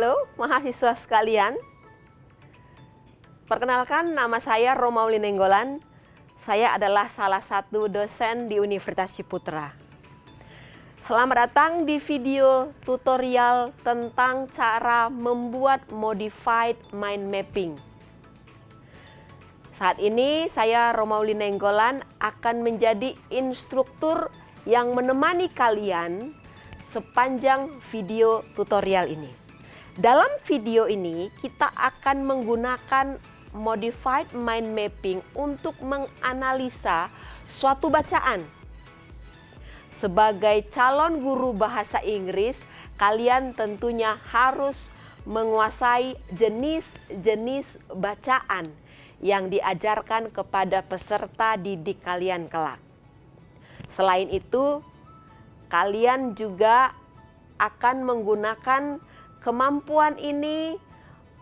Halo mahasiswa sekalian. Perkenalkan, nama saya Romauli Nenggolan. Saya adalah salah satu dosen di Universitas Ciputra. Selamat datang di video tutorial tentang cara membuat modified mind mapping. Saat ini saya Romauli Nenggolan akan menjadi instruktur yang menemani kalian sepanjang video tutorial ini. Dalam video ini kita akan menggunakan modified mind mapping untuk menganalisa suatu bacaan. Sebagai calon guru bahasa Inggris, kalian tentunya harus menguasai jenis-jenis bacaan yang diajarkan kepada peserta didik kalian kelak. Selain itu, kalian juga akan menggunakan kemampuan ini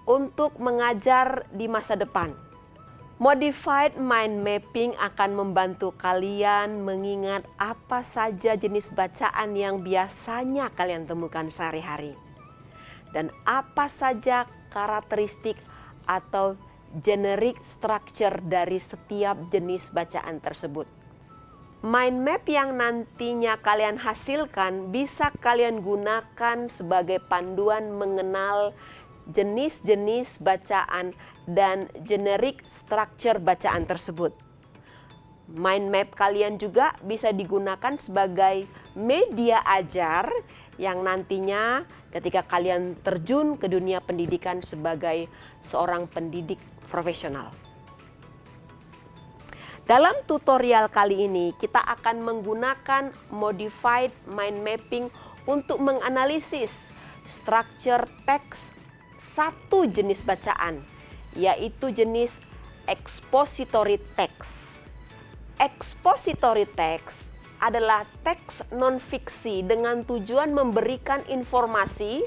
untuk mengajar di masa depan. Modified mind mapping akan membantu kalian mengingat apa saja jenis bacaan yang biasanya kalian temukan sehari-hari. Dan apa saja karakteristik atau generic structure dari setiap jenis bacaan tersebut. Mind map yang nantinya kalian hasilkan bisa kalian gunakan sebagai panduan mengenal jenis-jenis bacaan dan generic structure bacaan tersebut. Mind map kalian juga bisa digunakan sebagai media ajar yang nantinya ketika kalian terjun ke dunia pendidikan sebagai seorang pendidik profesional. Dalam tutorial kali ini kita akan menggunakan modified mind mapping untuk menganalisis structure teks satu jenis bacaan, yaitu jenis expository text. Expository text adalah teks non-fiksi dengan tujuan memberikan informasi,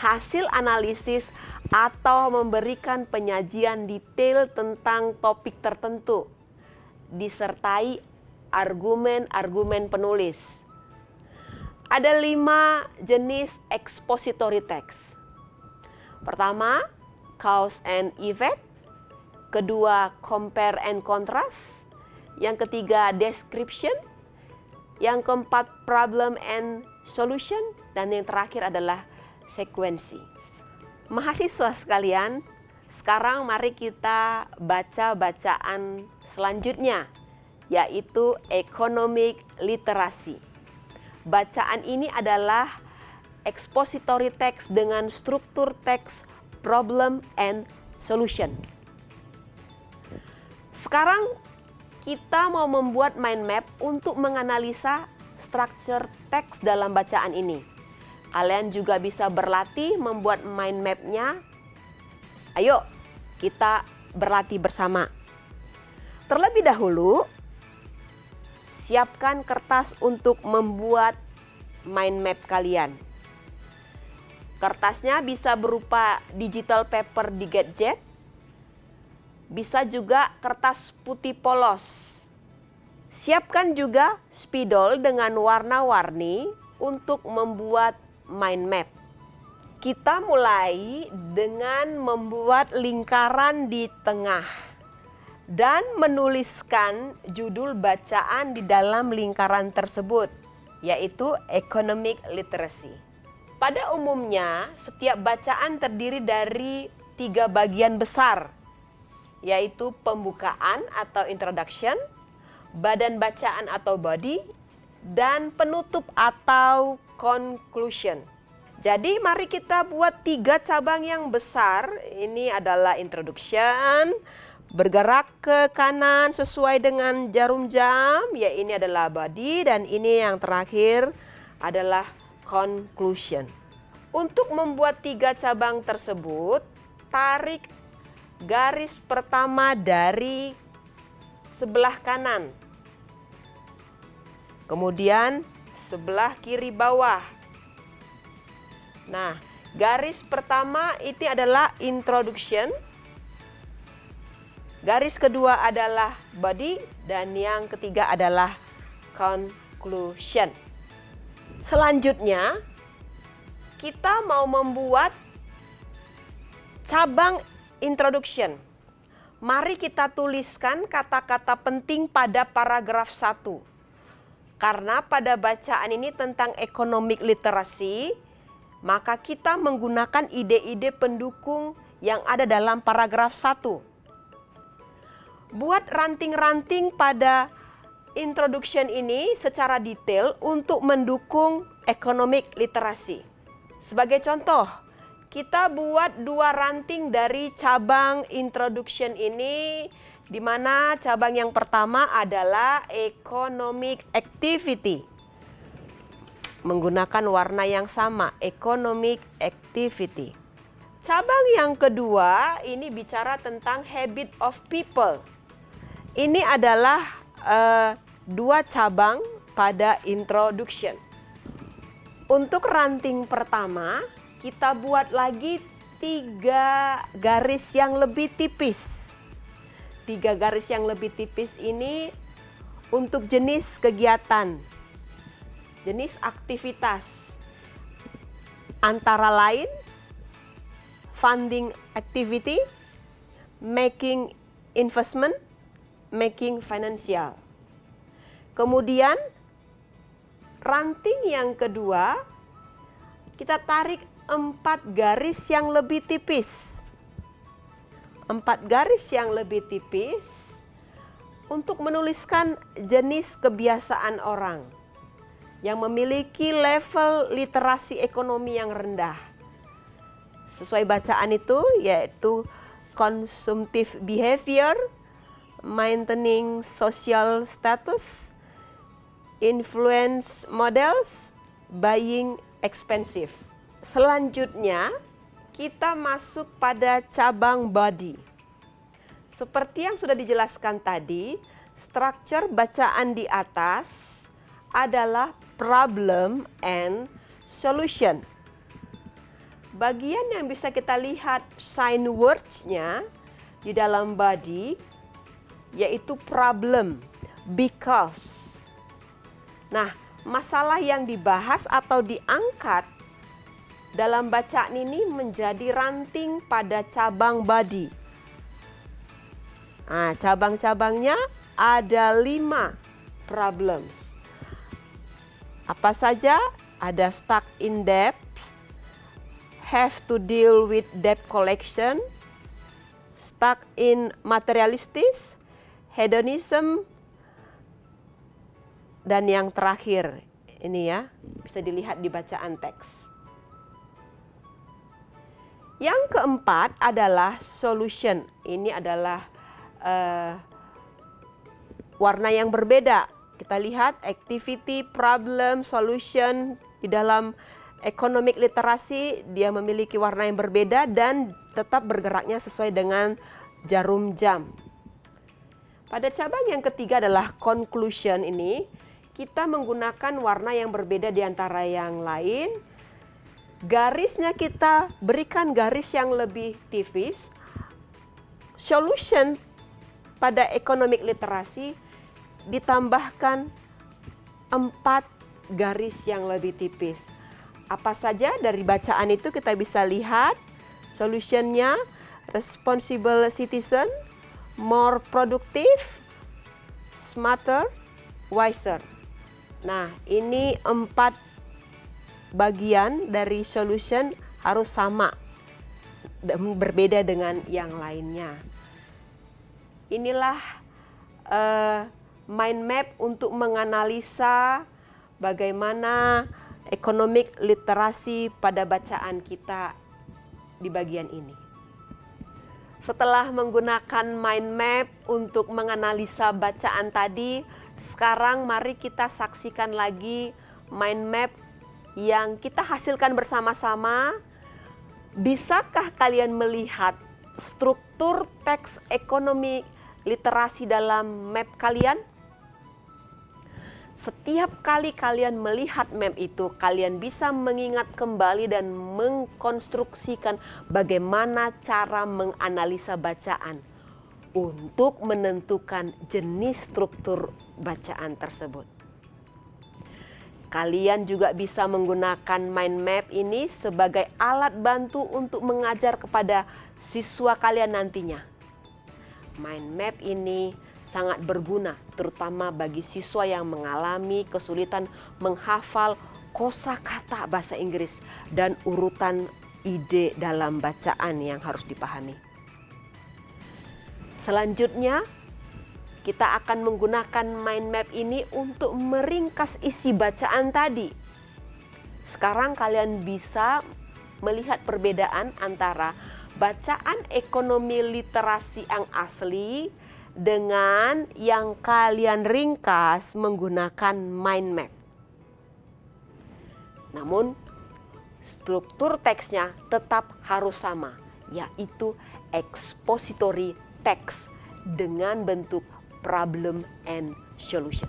hasil analisis, atau memberikan penyajian detail tentang topik tertentu, disertai argumen-argumen penulis. Ada 5 jenis expository text. Pertama, cause and effect. Kedua, compare and contrast. Yang ketiga, description. Yang keempat, problem and solution. Dan yang terakhir adalah sekuensi. Mahasiswa sekalian, sekarang mari kita baca bacaan selanjutnya, yaitu economic literacy. Bacaan ini adalah expository text dengan struktur teks problem and solution. Sekarang kita mau membuat mind map untuk menganalisa struktur teks dalam bacaan ini. Kalian juga bisa berlatih membuat mind map-nya. Ayo kita berlatih bersama. Terlebih dahulu, siapkan kertas untuk membuat mind map kalian. Kertasnya bisa berupa digital paper di gadget, bisa juga kertas putih polos. Siapkan juga spidol dengan warna-warni untuk membuat mind map. Kita mulai dengan membuat lingkaran di tengah dan menuliskan judul bacaan di dalam lingkaran tersebut, yaitu economic literacy. Pada umumnya, setiap bacaan terdiri dari 3 bagian besar, yaitu pembukaan atau introduction, badan bacaan atau body, dan penutup atau conclusion. Jadi mari kita buat 3 cabang yang besar. Ini adalah introduction, bergerak ke kanan sesuai dengan jarum jam, ya ini adalah body, dan ini yang terakhir adalah conclusion. Untuk membuat 3 cabang tersebut, tarik garis pertama dari sebelah kanan. Kemudian sebelah kiri bawah. Nah, garis pertama itu adalah introduction. Garis kedua adalah body dan yang ketiga adalah conclusion. Selanjutnya, kita mau membuat cabang introduction. Mari kita tuliskan kata-kata penting pada paragraf 1. Karena pada bacaan ini tentang economic literacy, maka kita menggunakan ide-ide pendukung yang ada dalam paragraf 1. Buat ranting-ranting pada introduction ini secara detail untuk mendukung economic literacy. Sebagai contoh, kita buat 2 ranting dari cabang introduction ini, di mana cabang yang pertama adalah economic activity. Menggunakan warna yang sama, economic activity. Cabang yang kedua ini bicara tentang habit of people. Ini adalah 2 cabang pada introduction. Untuk ranting pertama, kita buat lagi 3 garis yang lebih tipis. 3 garis yang lebih tipis ini untuk jenis kegiatan, jenis aktivitas. Antara lain, funding activity, making investment, making financial. Kemudian, ranting yang kedua, kita tarik 4 garis yang lebih tipis. 4 garis yang lebih tipis untuk menuliskan jenis kebiasaan orang yang memiliki level literasi ekonomi yang rendah. Sesuai bacaan itu yaitu consumptive behavior, maintaining social status, influence models, buying expensive. Selanjutnya, kita masuk pada cabang body. Seperti yang sudah dijelaskan tadi, struktur bacaan di atas adalah problem and solution. Bagian yang bisa kita lihat sign words-nya di dalam body yaitu problem, because. Nah, masalah yang dibahas atau diangkat dalam bacaan ini menjadi ranting pada cabang body. Nah, cabang-cabangnya ada 5 problems. Apa saja? Ada stuck in debt, have to deal with debt collection, stuck in materialistis, hedonism, dan yang terakhir ini ya, bisa dilihat di bacaan teks. Yang keempat adalah solution. Ini adalah warna yang berbeda. Kita lihat activity, problem, solution di dalam economic literasi dia memiliki warna yang berbeda dan tetap bergeraknya sesuai dengan jarum jam. Pada cabang yang ketiga adalah conclusion ini, kita menggunakan warna yang berbeda di antara yang lain. Garisnya kita berikan garis yang lebih tipis. Solution pada economic literasi ditambahkan 4 garis yang lebih tipis. Apa saja dari bacaan itu kita bisa lihat solutionnya: responsible citizen, more productive, smarter, wiser. Nah, ini 4 bagian dari solution harus sama, berbeda dengan yang lainnya. Inilah mind map untuk menganalisa bagaimana economic literasi pada bacaan kita di bagian ini. Setelah menggunakan mind map untuk menganalisa bacaan tadi, sekarang mari kita saksikan lagi mind map yang kita hasilkan bersama-sama. Bisakah kalian melihat struktur teks ekonomi literasi dalam map kalian? Setiap kali kalian melihat map itu, kalian bisa mengingat kembali dan mengkonstruksikan bagaimana cara menganalisa bacaan untuk menentukan jenis struktur bacaan tersebut. Kalian juga bisa menggunakan mind map ini sebagai alat bantu untuk mengajar kepada siswa kalian nantinya. Mind map ini sangat berguna terutama bagi siswa yang mengalami kesulitan menghafal kosakata bahasa Inggris dan urutan ide dalam bacaan yang harus dipahami. Selanjutnya, kita akan menggunakan mind map ini untuk meringkas isi bacaan tadi. Sekarang kalian bisa melihat perbedaan antara bacaan ekonomi literasi yang asli dengan yang kalian ringkas menggunakan mind map. Namun, struktur teksnya tetap harus sama, yaitu expository text dengan bentuk problem and solution.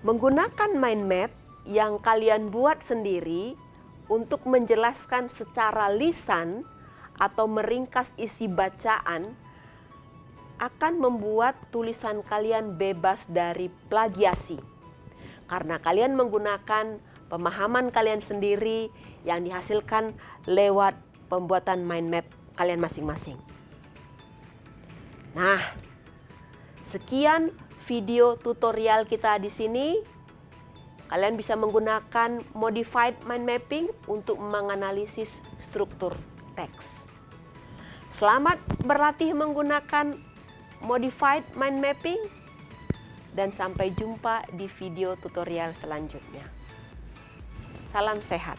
Menggunakan mind map yang kalian buat sendiri untuk menjelaskan secara lisan atau meringkas isi bacaan akan membuat tulisan kalian bebas dari plagiasi. Karena kalian menggunakan pemahaman kalian sendiri yang dihasilkan lewat pembuatan mind map kalian masing-masing. Nah, sekian video tutorial kita di sini. Kalian bisa menggunakan modified mind mapping untuk menganalisis struktur teks. Selamat berlatih menggunakan modified mind mapping dan sampai jumpa di video tutorial selanjutnya. Salam sehat.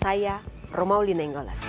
Saya Romauli Nainggolan.